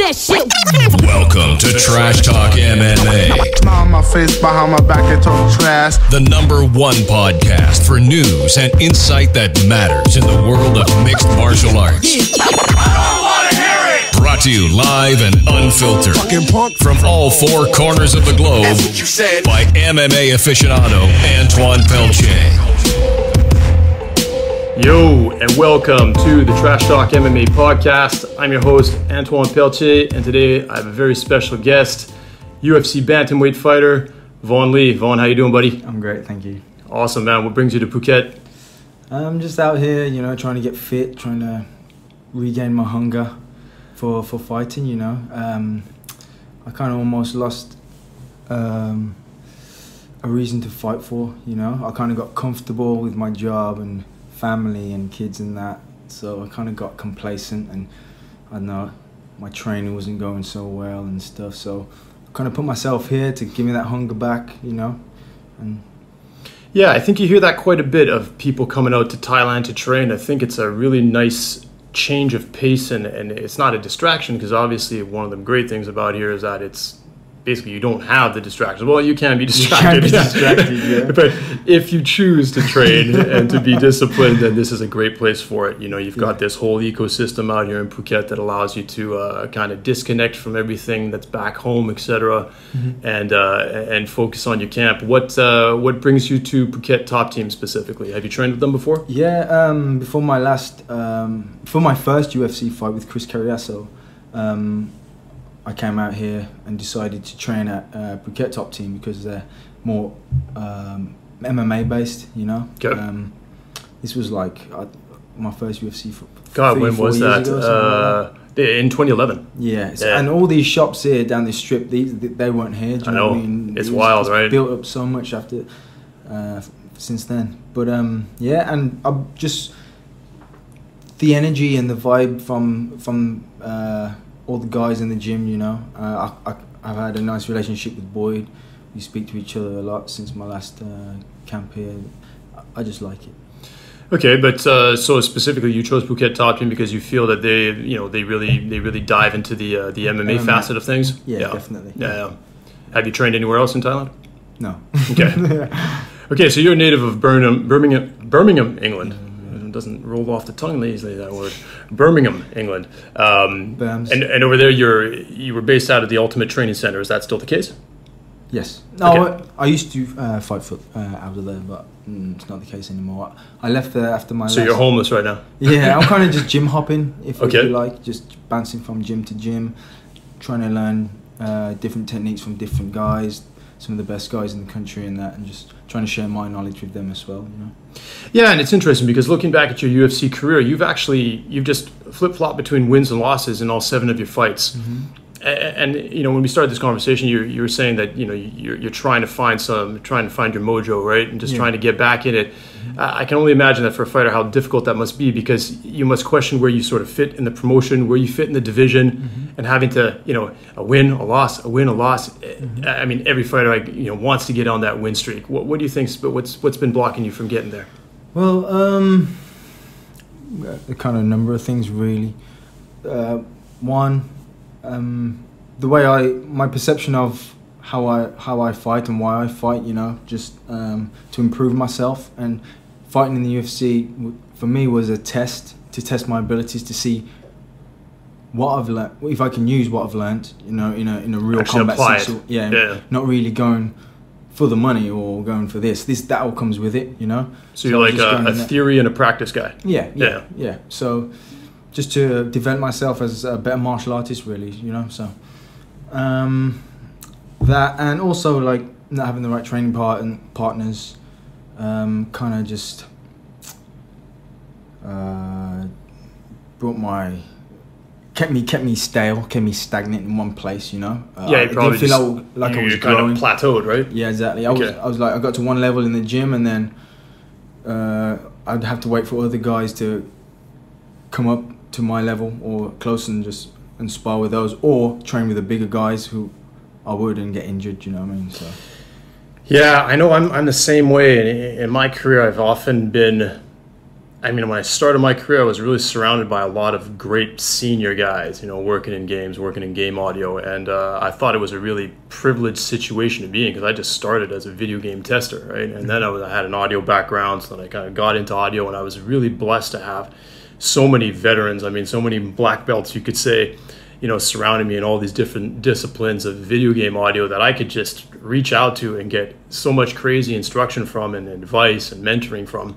that shit. Welcome to Trash Talk MMA. Smile on my face, behind my back, and talk trash. The #1 podcast for news and insight that matters in the world of mixed martial arts. I don't want to hear it. Brought to you live and unfiltered from all four corners of the globe by MMA aficionado Antoine Peltier. Yo, and welcome to the Trash Talk MMA podcast. I'm your host, Antoine Peltier, and today I have a very special guest, UFC Bantamweight fighter, Vaughan Lee. Vaughan, how you doing, buddy? I'm great, thank you. Awesome, man. What brings you to Phuket? I'm just out here, trying to get fit, trying to regain my hunger for fighting, I kind of almost lost a reason to fight for, I kind of got comfortable with my job and family and kids and that, so I kind of got complacent, and I know my training wasn't going so well and stuff, so I kind of put myself here to give me that hunger back, and yeah, I think you hear that quite a bit of people coming out to Thailand to train. I think it's a really nice change of pace, and it's not a distraction, because obviously one of the great things about here is that it's basically you don't have the distractions. Well, you can be distracted, yeah. But if you choose to train and to be disciplined, then this is a great place for it. You've got this whole ecosystem out here in Phuket that allows you to kind of disconnect from everything that's back home, etc., and focus on your camp. What brings you to Phuket Top Team specifically? Have you trained with them before? Yeah, before my first UFC fight with Cariaso, I came out here and decided to train at Phuket Top Team because they're more MMA based, Okay. This was like my first UFC fight. God, when was that? In 2011. Yeah, and all these shops here down this strip, they weren't here. Do you know what I mean? It's wild, right? Built up so much after since then. But yeah, and I'm just the energy and the vibe from all the guys in the gym, I've had a nice relationship with Boyd. We speak to each other a lot since my last camp here. I just like it. Okay, but so specifically, you chose Phuket Top Team because you feel that they really dive into the MMA facet of things. Yeah, definitely. Yeah. Have you trained anywhere else in Thailand? No. Okay. Okay, so you're a native of Birmingham, England. It doesn't roll off the tongue easily, that word. Birmingham, England. And over there, you were based out of the Ultimate Training Center. Is that still the case? Yes. No, Okay. I used to fight out of there, but it's not the case anymore. I left there after my. So you're homeless right now? Yeah, I'm kind of just gym hopping, if Okay. you like, just bouncing from gym to gym, trying to learn different techniques from different guys, some of the best guys in the country and that, and just trying to share my knowledge with them as well, Yeah, and it's interesting because looking back at your UFC career, you've just flip-flopped between wins and losses in all 7 of your fights. Mm-hmm. And when we started this conversation, you were saying that you're trying to find your mojo, right, and just trying to get back in it. Mm-hmm. I can only imagine that for a fighter how difficult that must be, because you must question where you sort of fit in the promotion, where you fit in the division, and having to a win, a loss, a win, a loss. Mm-hmm. I mean, every fighter wants to get on that win streak. What do you think? What's been blocking you from getting there? Well, a kind of number of things really. One. My perception of how I fight and why I fight, just to improve myself, and fighting in the UFC for me was a test to test my abilities, to see what I've learned, if I can use what I've learned, in a real actually combat apply sense. it. Yeah, not really going for the money or going for this. That all comes with it, So you're like a theory and a practice guy. Yeah. So just to develop myself as a better martial artist, really, so that, and also like not having the right training partners, kind of just kept me stale, kept me stagnant in one place, Yeah, you probably didn't feel like I was kind growing. of plateaued, right? Yeah, exactly. I was like, I got to one level in the gym, and then I'd have to wait for other guys to come up to my level or close and spar with those, or train with the bigger guys who I would and get injured. You know what I mean? So. Yeah, I know. I'm the same way. In my career, I've often been I mean, when I started my career, I was really surrounded by a lot of great senior guys, you know, working in games, working in game audio. And I thought it was a really privileged situation to be in because I just started as a video game tester, right? And then I had an audio background, so then I kind of got into audio, and I was really blessed to have so many veterans. I mean, so many black belts, you could say, you know, surrounding me in all these different disciplines of video game audio that I could just reach out to and get so much crazy instruction from and advice and mentoring from.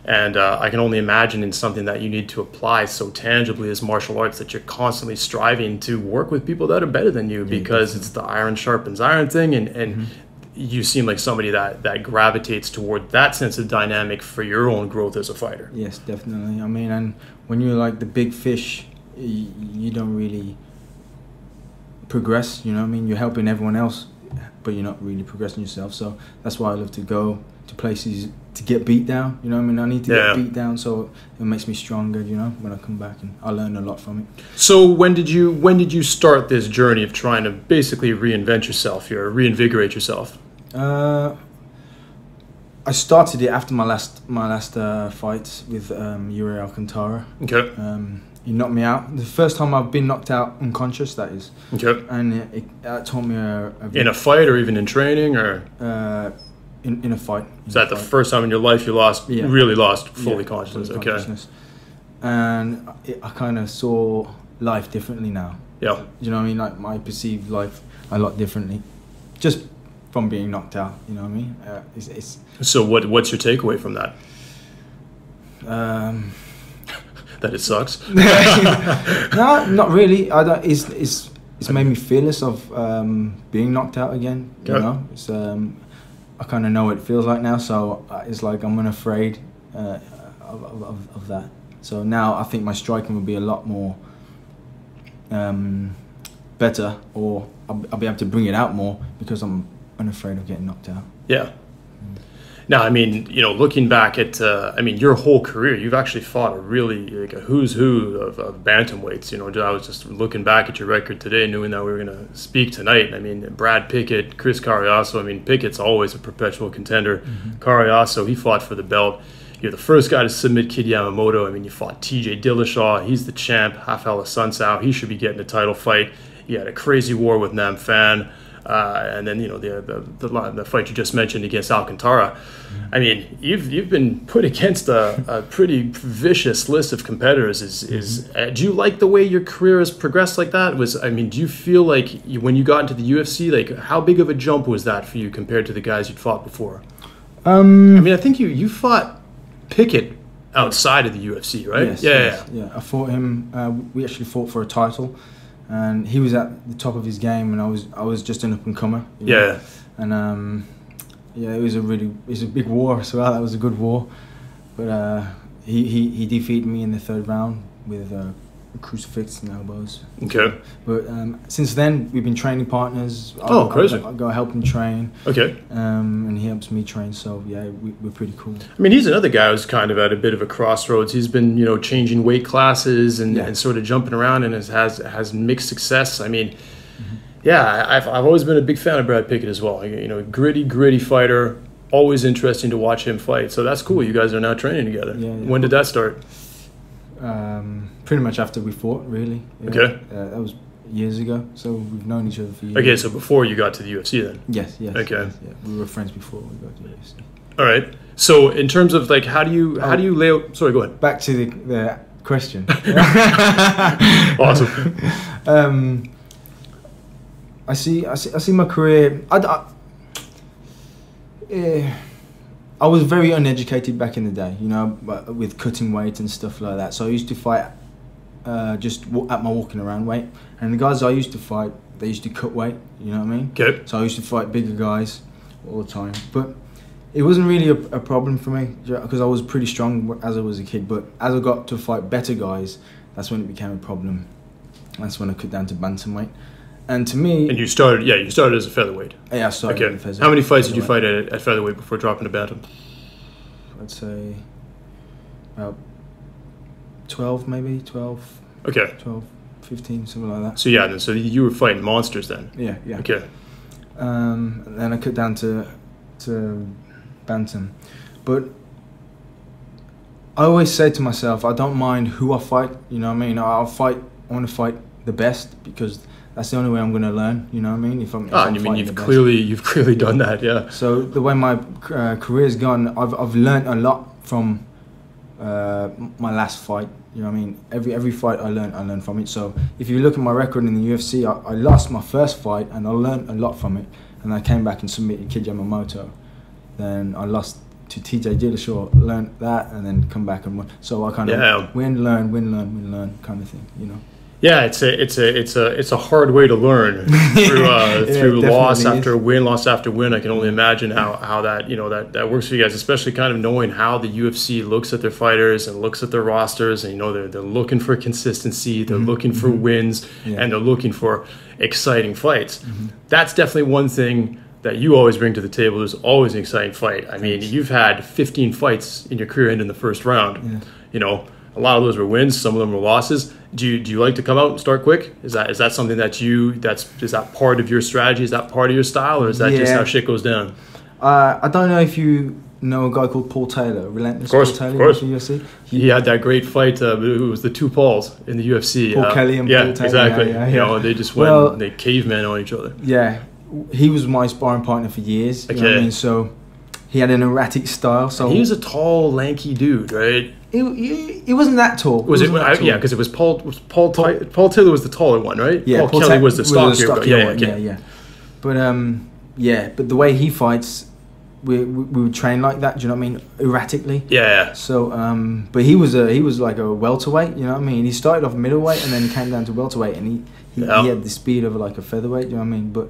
And I can only imagine in something that you need to apply so tangibly as martial arts that you're constantly striving to work with people that are better than you because it's the iron sharpens iron thing. And you seem like somebody that gravitates toward that sense of dynamic for your own growth as a fighter. Yes, definitely. I mean, and when you're like the big fish, you don't really progress, you know what I mean? You're helping everyone else, but you're not really progressing yourself. So that's why I love to go to places to get beat down, you know what I mean? I need to get beat down so it makes me stronger, you know, when I come back, and I learn a lot from it. So when did you start this journey of trying to basically reinvent yourself here, reinvigorate yourself? I started it after my last fight with Iuri Alcantara. Okay. He knocked me out. The first time I've been knocked out unconscious, that is. Okay. And it taught me in a fight or even in training or? In a fight. Is that the first time in your life you really lost fully consciousness? Fully okay. Consciousness. And I kind of saw life differently now. Yeah. You know what I mean? Like, I perceive life a lot differently, just from being knocked out. You know what I mean? So what's your takeaway from that? That it sucks. No, not really. It's made me fearless of being knocked out again. You know, it's I kind of know what it feels like now, so it's like I'm unafraid of that. So now I think my striking will be a lot more better, or I'll be able to bring it out more because I'm unafraid of getting knocked out. Yeah. Now, I mean, you know, looking back at, I mean, your whole career, you've actually fought a really, like a who's who of bantamweights. You know, I was just looking back at your record today, knowing that we were going to speak tonight. I mean, Brad Pickett, Cris Cariaso. I mean, Pickett's always a perpetual contender. Cariaso, he fought for the belt. You're the first guy to submit Kid Yamamoto. I mean, you fought TJ Dillashaw. He's the champ. Raphael Assuncao. He should be getting a title fight. You had a crazy war with Phan. And then, you know, the fight you just mentioned against Alcantara. I mean, you've been put against a pretty vicious list of competitors. Do you like the way your career has progressed like that? Do you feel like when you got into the UFC, like how big of a jump was that for you compared to the guys you'd fought before? I mean, I think you fought Pickett outside of the UFC, right? Yes, yeah. I fought him. We actually fought for a title. And he was at the top of his game, and I was just an up and comer. Yeah. And it was a big war as well. That was a good war, but he defeated me in the third round with a crucifix and elbows. Okay. But since then we've been training partners. Crazy. I go help him train. Okay. And he helps me train. So yeah, we're pretty cool. I mean, he's another guy who's kind of at a bit of a crossroads. He's been, you know, changing weight classes and sort of jumping around and has mixed success. I mean, I've always been a big fan of Brad Pickett as well. You know, gritty fighter. Always interesting to watch him fight. So that's cool. You guys are now training together. Yeah. When did that start? Pretty much after we fought, really. Yeah. Okay. That was years ago, so we've known each other for years. Okay, so before you got to the UFC then? Yes. Okay. Yes, yeah. We were friends before we got to the UFC. All right. So in terms of like, how do you lay out? Sorry, go ahead. Back to the question. Awesome. I see my career. I was very uneducated back in the day, you know, with cutting weight and stuff like that. So I used to fight just at my walking around weight. And the guys I used to fight, they used to cut weight, you know what I mean? Okay. So I used to fight bigger guys all the time. But it wasn't really a problem for me because I was pretty strong as I was a kid. But as I got to fight better guys, that's when it became a problem. That's when I cut down to bantamweight. And to me... And you started as a featherweight. Yeah, I started as a featherweight. How many fights did you fight at featherweight before dropping to bantam? I'd say about 12 maybe, 12. Okay. 12, 15, something like that. So so you were fighting monsters then? Yeah. Okay. And then I cut down to bantam. But I always say to myself, I don't mind who I fight. You know what I mean? I want to fight the best because that's the only way I'm going to learn. You know what I mean? If I'm you've clearly done that, yeah. So the way my career's gone, I've learned a lot from my last fight. You know what I mean? Every fight I learned from it. So if you look at my record in the UFC, I lost my first fight and I learned a lot from it. And I came back and submitted Kid Yamamoto. Then I lost to TJ Dillashaw, learned that, and then come back and win. So I kind of win, learn kind of thing, you know. Yeah, it's a hard way to learn through loss after win, loss after win. I can only imagine how that that works for you guys, especially kind of knowing how the UFC looks at their fighters and looks at their rosters, and they're looking for consistency, they're looking for wins, and they're looking for exciting fights. That's definitely one thing that you always bring to the table. There's always an exciting fight. I mean, you've had 15 fights in your career end in the first round. A lot of those were wins, some of them were losses. Do you like to come out and start quick? Is that something that is that part of your strategy? Is that part of your style, or is that just how shit goes down? I don't know if you know a guy called Paul Taylor, Relentless Paul Taylor, of course. In the UFC. He had that great fight. It was the two Pauls in the UFC. Paul Kelly and Paul Taylor. Exactly. Yeah. They just went and they caveman on each other. Yeah, he was my sparring partner for years. You know what I mean? So he had an erratic style. So he was a tall, lanky dude, right? He wasn't that tall. Yeah, because it was Paul Taylor was the taller one, right? Yeah, Paul Kelly was the stockier one. Yeah. But the way he fights, we would train like that. Do you know what I mean? Erratically. Yeah. So, but he was like a welterweight. You know what I mean? He started off middleweight and then came down to welterweight, and he had the speed of like a featherweight. You know what I mean? But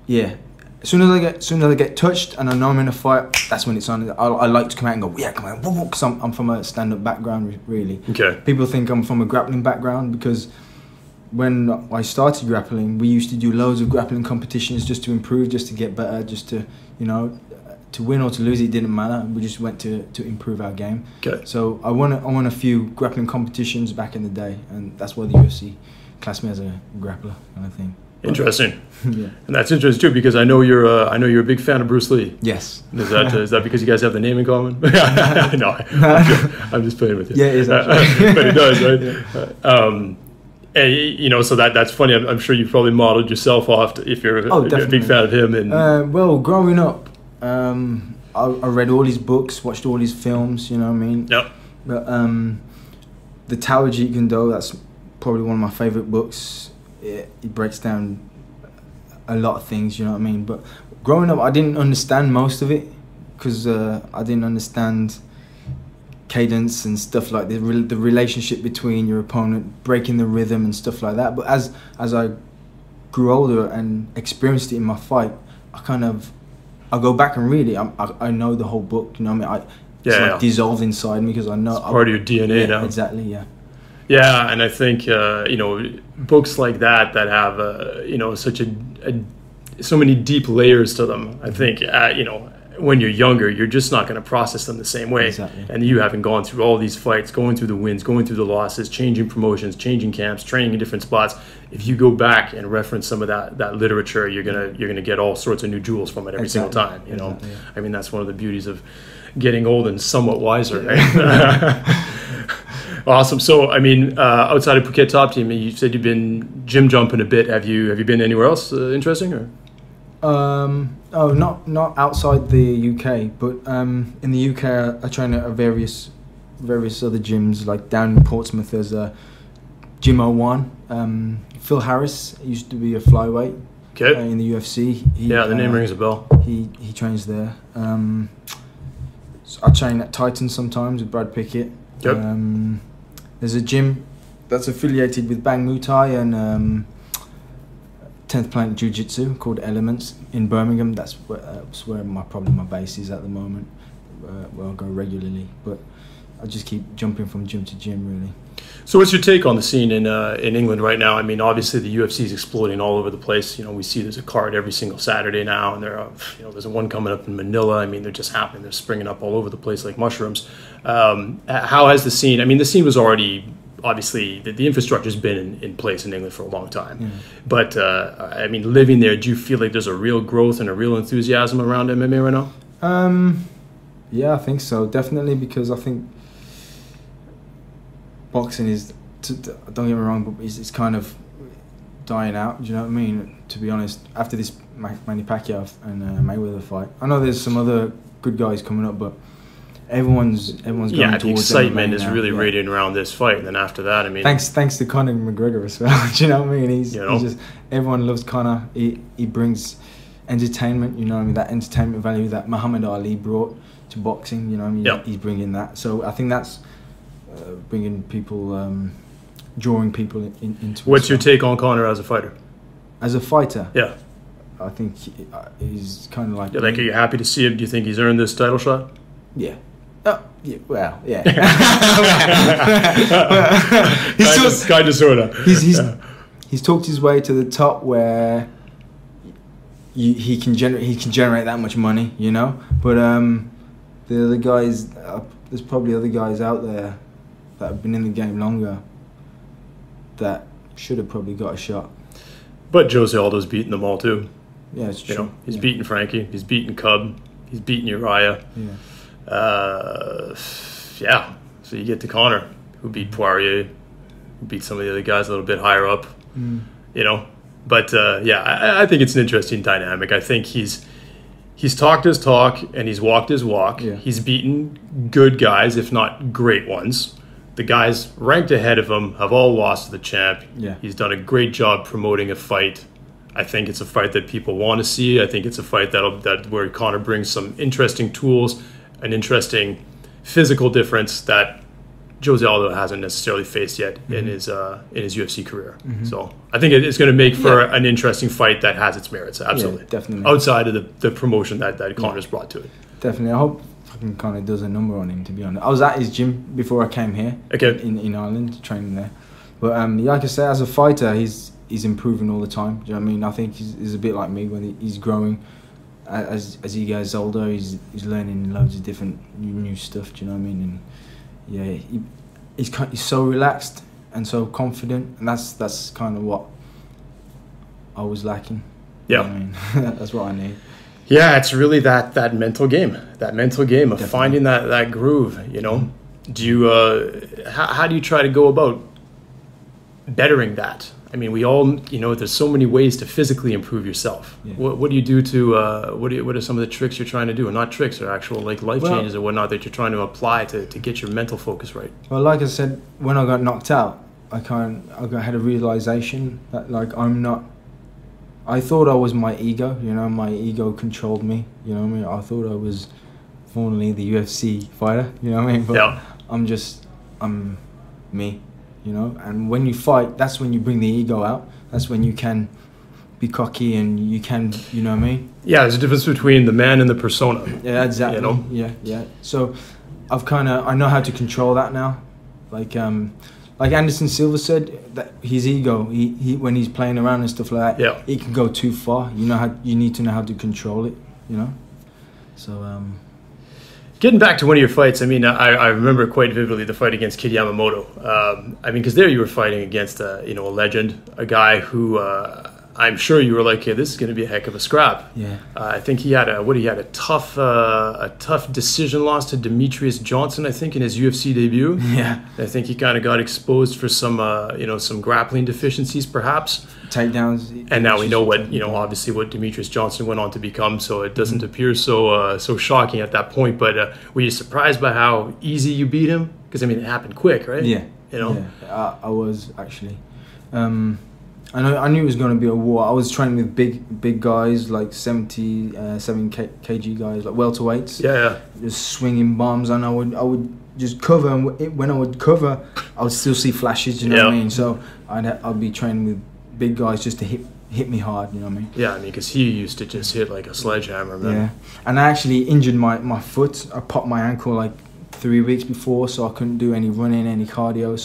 yeah. As soon as I get touched and I know I'm in a fight, that's when it's on. I like to come out and go, yeah, come on, because I'm from a stand-up background, really. Okay. People think I'm from a grappling background because when I started grappling, we used to do loads of grappling competitions just to improve, just to get better, just to, to win or to lose, it didn't matter. We just went to improve our game. Okay. So I won a few grappling competitions back in the day, and that's why the UFC classed me as a grappler kind of thing. Interesting. Yeah. And that's interesting too, because I know you're a big fan of Bruce Lee. Yes. Is that because you guys have the name in common? No, I'm just playing with you. Yeah, it is actually. But it does, right? Yeah. And so that's funny. I'm sure you probably modeled yourself off if you're a big fan of him. And well, growing up, I read all his books, watched all his films. You know what I mean? Yep. But the Tao Jeet Kune Do, that's probably one of my favorite books. It breaks down a lot of things, you know what I mean? But growing up, I didn't understand most of it because I didn't understand cadence and stuff like the relationship between your opponent, breaking the rhythm and stuff like that. But as I grew older and experienced it in my fight, I go back and read it. I know the whole book, you know what I mean? It's dissolved inside me because I know. It's part of your DNA now. Exactly, yeah. Yeah, and I think books like that have so many deep layers to them. I think when you're younger, you're just not going to process them the same way. Exactly. And you haven't gone through all these fights, going through the wins, going through the losses, changing promotions, changing camps, training in different spots. If you go back and reference some of that literature, you're gonna get all sorts of new jewels from it every single time. Exactly, yeah. I mean, that's one of the beauties of getting old and somewhat wiser. Right? Awesome. So, I mean, outside of Phuket Top Team, you said you've been gym jumping a bit. Have you been anywhere else interesting? Or? Not outside the UK, but in the UK I train at various other gyms. Like down in Portsmouth, there's a Gym01. Phil Harris used to be a flyweight in the UFC. The name rings a bell. He trains there. So I train at Titan sometimes with Brad Pickett. Yep. There's a gym that's affiliated with Bang Muay Thai and 10th Planet Jiu-Jitsu called Elements in Birmingham. That's where my base is at the moment, where I go regularly. But I just keep jumping from gym to gym, really. So what's your take on the scene in England right now? I mean, obviously the UFC is exploding all over the place. We see there's a card every single Saturday now, and there's one coming up in Manila. I mean, they're just happening. They're springing up all over the place like mushrooms. How has the scene? I mean, the scene was already obviously the infrastructure's been in place in England for a long time. Yeah. But I mean, living there, do you feel like there's a real growth and a real enthusiasm around MMA right now? Yeah, I think so. Definitely, because I think boxing is, don't get me wrong, but it's kind of dying out. Do you know what I mean? To be honest, after this Manny Pacquiao and Mayweather fight, I know there's some other good guys coming up, but everyone's going towards the excitement is now. really radiating around this fight. And then after that, I mean, thanks to Conor McGregor as well. Do you know what I mean? He's just, everyone loves Conor. He brings entertainment. You know what I mean? That entertainment value that Muhammad Ali brought to boxing. You know what I mean? He's bringing that. So I think that's bringing people, drawing people into. What's your take on Conor as a fighter? As a fighter, yeah, I think he's kind of like. Are you happy to see him? Do you think he's earned this title shot? Yeah. Oh, yeah. Well, yeah. Kind of, sort of. He's talked his way to the top where he can generate that much money, you know. But the other guys, there's probably other guys out there that have been in the game longer that should have probably got a shot. But Jose Aldo's beaten them all too. Yeah, it's true. He's beaten Frankie. He's beaten Cub. He's beaten Uriah. Yeah. So you get to Conor, who beat Poirier, who beat some of the other guys a little bit higher up. You know, but I think it's an interesting dynamic. I think he's talked his talk and he's walked his walk. Yeah. He's beaten good guys, if not great ones. The guys ranked ahead of him have all lost to the champ. Yeah. He's done a great job promoting a fight. I think it's a fight that people want to see. I think it's a fight where Conor brings some interesting tools, an interesting physical difference that Jose Aldo hasn't necessarily faced yet in his UFC career. So I think it's going to make for an interesting fight that has its merits. Absolutely, definitely. Outside of the promotion that Conor's brought to it. Definitely, I hope fucking Conor does a number on him. To be honest, I was at his gym before I came here. Okay. In Ireland, training there. But like I said, as a fighter, he's improving all the time. Do you know what I mean? I think he's a bit like me when he's growing. As he gets older, he's learning loads of different new stuff. Do you know what I mean? And he's so relaxed and so confident, and that's kind of what I was lacking. Yeah, you know what I mean? That's what I need. Yeah, it's really that mental game of Definitely. Finding that groove. You know, do you how do you try to go about bettering that? I mean, we all, there's so many ways to physically improve yourself. Yeah. What do you do to, what are some of the tricks you're trying to do? Or not tricks, or actual life changes or whatnot that you're trying to apply to get your mental focus right? Well, like I said, when I got knocked out, I had a realization that I thought I was my ego, my ego controlled me, you know what I mean? I thought I was Vaughan Lee, the UFC fighter, you know what I mean? But I'm me. And when you fight, that's when you bring the ego out. That's when you can be cocky and you can, you know what I mean? Yeah, there's a difference between the man and the persona. Yeah, exactly. Yeah. So I know how to control that now. Like Anderson Silva said, that his ego, he when he's playing around and stuff like that, he can go too far. You need to know how to control it, So getting back to one of your fights, I mean, I remember quite vividly the fight against Kid Yamamoto. Because there you were fighting against a legend, a guy who I'm sure you were like, hey, this is going to be a heck of a scrap. Yeah. I think he had a tough decision loss to Demetrius Johnson, I think, in his UFC debut. Yeah. I think he kind of got exposed for some grappling deficencies, perhaps. Takedowns. And now we know obviously what Demetrius Johnson went on to become, so it doesn't appear so shocking at that point. But were you surprised by how easy you beat him? Because, I mean, it happened quick, right? Yeah. Yeah, I was actually. I knew it was going to be a war. I was training with big guys, like 77 kg guys, like welterweights. Yeah. Just swinging bombs, and I would just cover. And when I would cover, I would still see flashes. You know what I mean? So I'd be training with big guys just to hit me hard. You know what I mean? Yeah, I mean, because he used to just hit like a sledgehammer, man. Yeah, and I actually injured my foot. I popped my ankle like 3 weeks before, so I couldn't do any running, any cardio.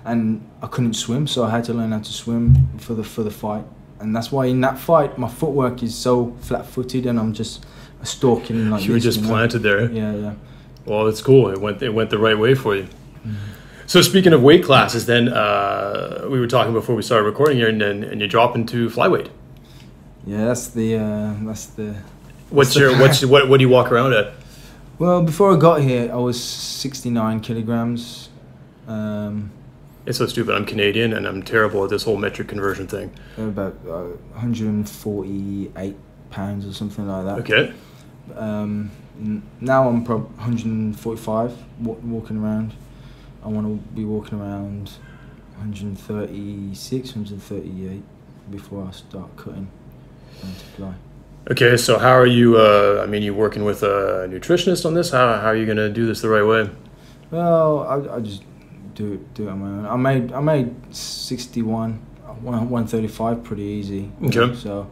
And I couldn't swim, so I had to learn how to swim for the fight. And that's why in that fight, my footwork is so flat-footed, and I'm just stalking like you were just planted there. Yeah. Well, it's cool. It went the right way for you. So speaking of weight classes, then we were talking before we started recording here, and you drop into flyweight. Yeah, that's the. What do you walk around at? Well, before I got here, I was 69 kilograms. It's so stupid. I'm Canadian and I'm terrible at this whole metric conversion thing. About 148 pounds or something like that. Okay. Now I'm probably 145 walking around. I want to be walking around 136, 138 before I start cutting down to fly. Okay, so how are you, I mean, you working with a nutritionist on this? How are you going to do this the right way? Well, I just do it on my own. I made 61, 135 pretty easy. Okay. So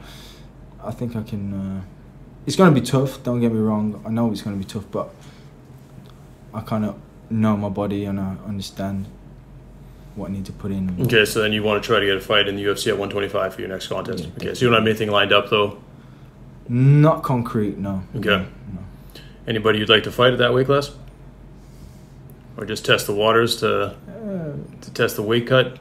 I think I can. It's going to be tough. Don't get me wrong. I know it's going to be tough, but I kind of know my body and I understand what I need to put in. Okay, so then you want to try to get a fight in the UFC at 125 for your next contest. Yeah, okay, so you don't have anything lined up though? Not concrete, no. Okay. No. Anybody you'd like to fight at that weight class? Or just test the waters to test the weight cut?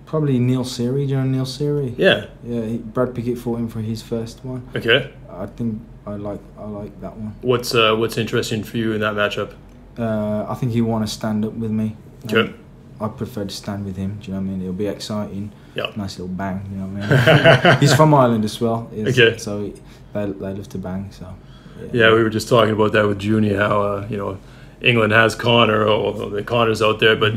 Probably Neil Seary. Do you know Neil Seary? Yeah. Yeah, Brad Pickett fought him for his first one. Okay. I think I like that one. What's interesting for you in that matchup? I think he want to stand up with me. Okay. I prefer to stand with him. Do you know what I mean? It'll be exciting. Yeah. Nice little bang. You know what I mean? He's from Ireland as well. Okay. So they love to bang. So. Yeah, we were just talking about that with Junie. How England has Conor, the Conors out there, but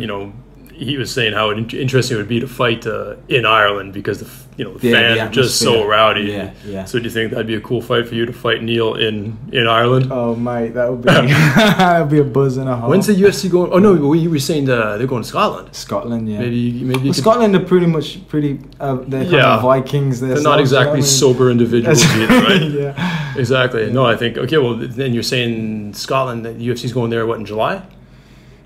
he was saying how interesting it would be to fight in Ireland because the fans are just so rowdy. Yeah, yeah. So do you think that'd be a cool fight for you to fight Neil in Ireland? Oh mate, that would be that'd be a buzz and a half. When's the UFC going? Oh no, you were saying they're going to Scotland. Scotland, yeah. Maybe Scotland are pretty. They're kind of Vikings. They're not exactly sober individuals either, right? Yeah. Exactly. Yeah. No, I think well then you're saying Scotland. The UFC's going there in July?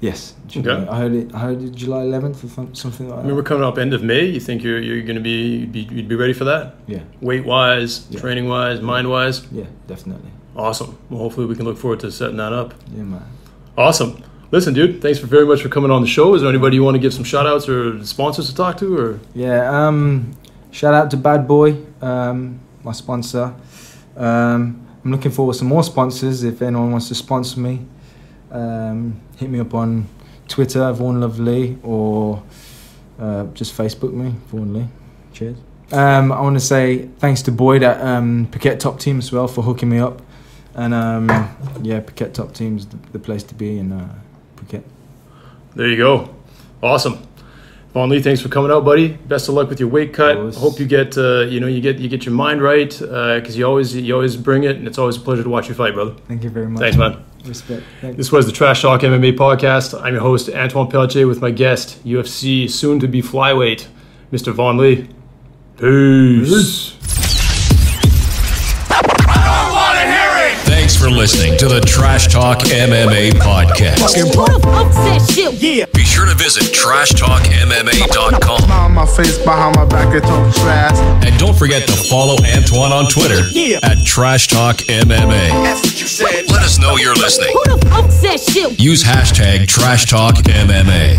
Yes. Okay. I heard it July 11th or something like that. I mean, we're coming up end of May. You think you're going to you'd be ready for that? Yeah. Weight wise, training wise, mind wise. Yeah, definitely. Awesome. Well, hopefully we can look forward to setting that up. Yeah, man. Awesome. Listen, dude, thanks very much for coming on the show. Is there anybody you want to give some shout outs or sponsors to talk to? Or yeah, shout out to Bad Boy, my sponsor. I'm looking for some more sponsors. If anyone wants to sponsor me, hit me up on Twitter, Vaughan Lee, or just Facebook me, Vaughan Lee. Cheers. I want to say thanks to Boyd at Phuket Top Team as well for hooking me up. And Phuket Top Team's the place to be in Phuket. There you go. Awesome. Vaughan Lee, thanks for coming out, buddy. Best of luck with your weight cut. Hope you get you get your mind right because you always bring it, and it's always a pleasure to watch you fight, brother. Thank you very much. Thanks, man. Respect. Thanks. This was the Trash Talk MMA podcast. I'm your host, Antoine Pelletier, with my guest, UFC soon-to-be flyweight, Mr. Vaughan Lee. Peace. I don't want to hear it. Thanks for listening to the Trash Talk MMA podcast. Yeah. Be sure to visit trashtalkmma.com. On my face, behind my back, I talk trash. And don't forget to follow Antoine on Twitter at Trash Talk MMA. That's what you said. Let us know you're listening. Who the fuck said shit? Use hashtag Trash Talk MMA.